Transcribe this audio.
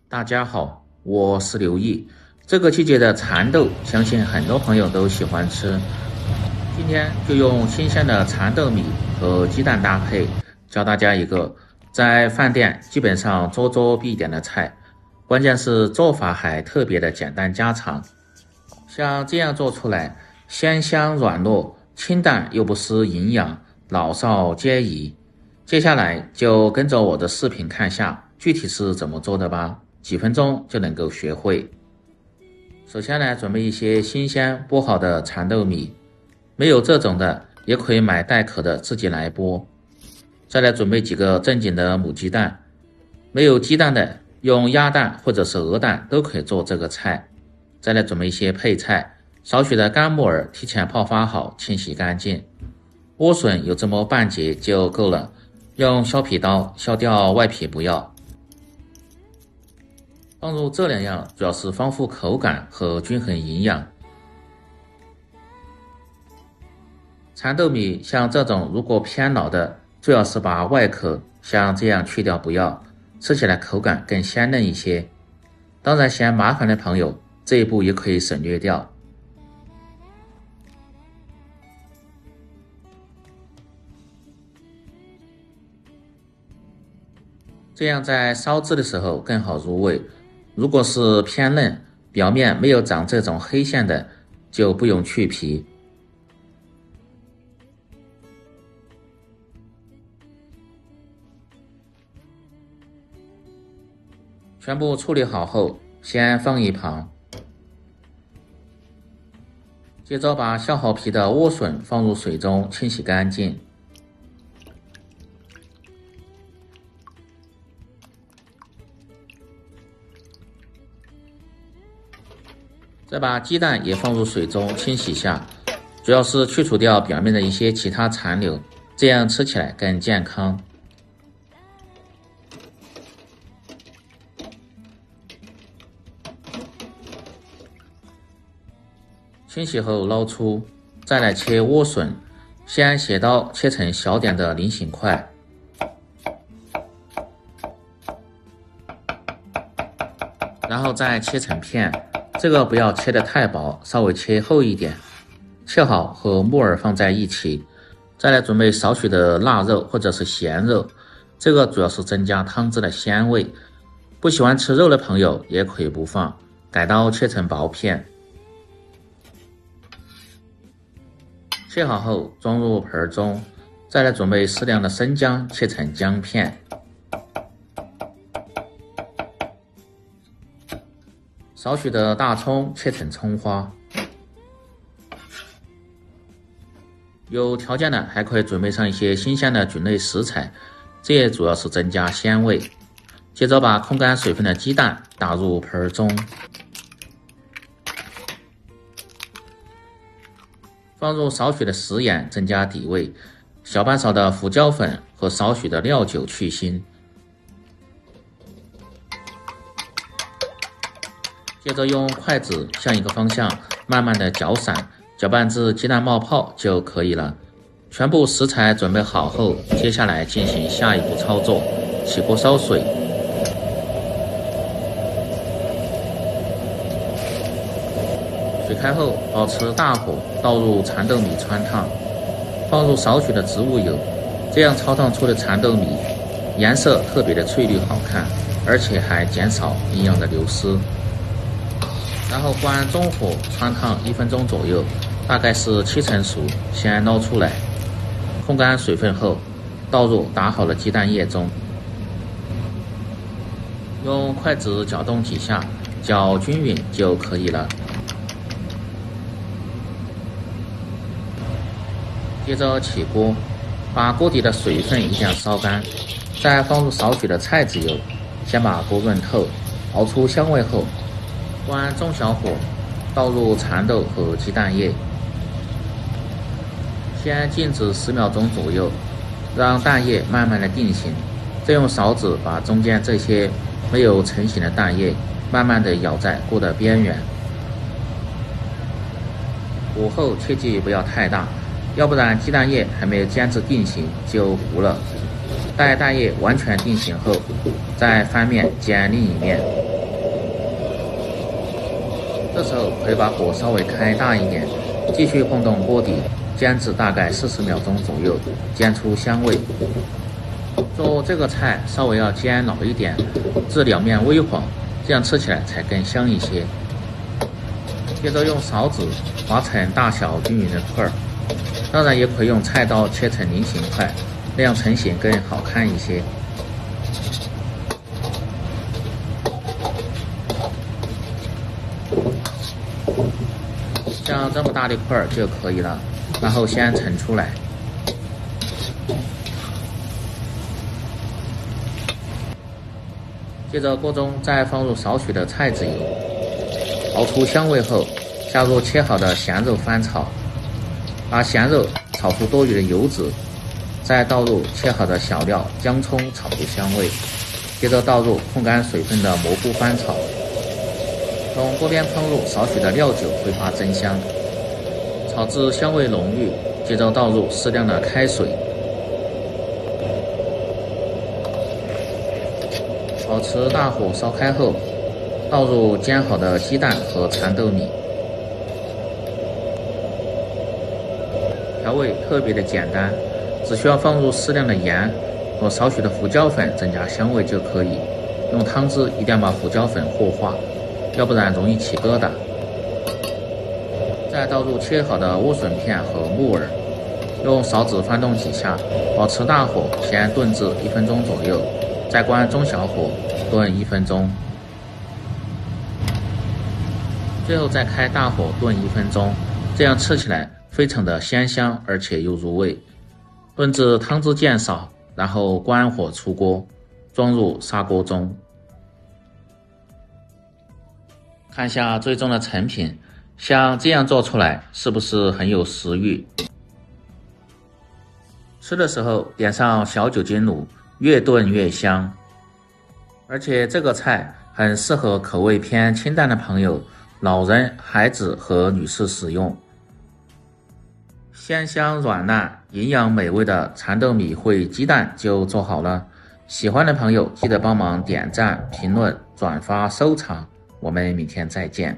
大家好，我是刘毅。这个季节的蚕豆，相信很多朋友都喜欢吃。今天就用新鲜的蚕豆米和鸡蛋搭配，教大家一个在饭店基本上桌桌必点的菜，关键是做法还特别的简单家常。像这样做出来，鲜香软糯，清淡又不失营养，老少皆宜。接下来就跟着我的视频看下具体是怎么做的吧。几分钟就能够学会。首先来准备一些新鲜剥好的蚕豆米，没有这种的也可以买带壳的自己来剥。再来准备几个正经的母鸡蛋，没有鸡蛋的用鸭蛋或者是鹅蛋都可以做这个菜。再来准备一些配菜，少许的干木耳提前泡发好，清洗干净。莴笋有这么半截就够了，用削皮刀削掉外皮不要。放入这两样主要是丰富口感和均衡营养。蚕豆米像这种如果偏老的，最好是把外壳像这样去掉不要，吃起来口感更鲜嫩一些。当然嫌麻烦的朋友，这一步也可以省略掉。这样在烧制的时候更好入味。如果是偏嫩，表面没有长这种黑线的，就不用去皮。全部处理好后，先放一旁。接着把削好皮的莴笋放入水中清洗干净。再把鸡蛋也放入水中清洗下，主要是去除掉表面的一些其他残留，这样吃起来更健康。清洗后捞出，再来切莴笋，先斜刀切成小点的菱形块，然后再切成片。这个不要切得太薄，稍微切厚一点。切好和木耳放在一起，再来准备少许的腊肉或者是咸肉，这个主要是增加汤汁的鲜味。不喜欢吃肉的朋友也可以不放，改刀切成薄片。切好后装入盆中，再来准备适量的生姜，切成姜片。少许的大葱切成葱花，有条件的还可以准备上一些新鲜的菌类食材，这也主要是增加鲜味。接着把控干水分的鸡蛋打入盆中，放入少许的食盐增加底味，小半勺的胡椒粉和少许的料酒去腥。接着用筷子向一个方向慢慢的搅散，搅拌至鸡蛋冒泡就可以了。全部食材准备好后，接下来进行下一步操作，起锅烧水。水开后保持大火，倒入蚕豆米汆烫，放入少许的植物油，这样焯烫出的蚕豆米颜色特别的翠绿好看，而且还减少营养的流失。然后关中火汆烫1分钟左右，大概是70%熟，先捞出来，控干水分后倒入打好的鸡蛋液中，用筷子搅动几下，搅均匀就可以了。接着起锅，把锅底的水分一定要烧干，再放入少许的菜籽油，先把锅润透，熬出香味后，关中小火，倒入蚕豆和鸡蛋液，先静止10秒钟左右，让蛋液慢慢的定型，再用勺子把中间这些没有成型的蛋液慢慢的舀在锅的边缘。火候切记不要太大，要不然鸡蛋液还没有煎至定型就糊了。待蛋液完全定型后，再翻面煎另一面。这时候可以把火稍微开大一点，继续晃动锅底，煎至大概40秒钟左右，煎出香味。做这个菜稍微要煎老一点，至两面微黄，这样吃起来才更香一些。接着用勺子划成大小均匀的块儿，当然也可以用菜刀切成菱形块，那样成型更好看一些。像这么大的块儿就可以了，然后先盛出来。接着锅中再放入少许的菜籽油，熬出香味后，下入切好的咸肉翻炒，把咸肉炒出多余的油脂，再倒入切好的小料姜葱炒出香味，接着倒入控干水分的蘑菇翻炒，从锅边烹入少许的料酒挥发增香，炒至香味浓郁，接着倒入适量的开水，保持大火烧开后，倒入煎好的鸡蛋和蚕豆米，调味特别的简单，只需要放入适量的盐和少许的胡椒粉增加香味就可以。用汤汁一定要把胡椒粉和化，要不然容易起疙瘩。再倒入切好的莴笋片和木耳，用勺子翻动几下，保持大火先炖至1分钟左右，再关中小火炖1分钟，最后再开大火炖1分钟，这样吃起来非常的鲜香，而且又入味。炖至汤汁渐少，然后关火出锅，装入砂锅中。看下最终的成品，像这样做出来是不是很有食欲？吃的时候点上小酒精卤，越炖越香。而且这个菜很适合口味偏清淡的朋友、老人、孩子和女士使用。鲜香软烂、营养美味的蚕豆米烩鸡蛋就做好了。喜欢的朋友记得帮忙点赞、评论、转发、收藏。我们明天再见。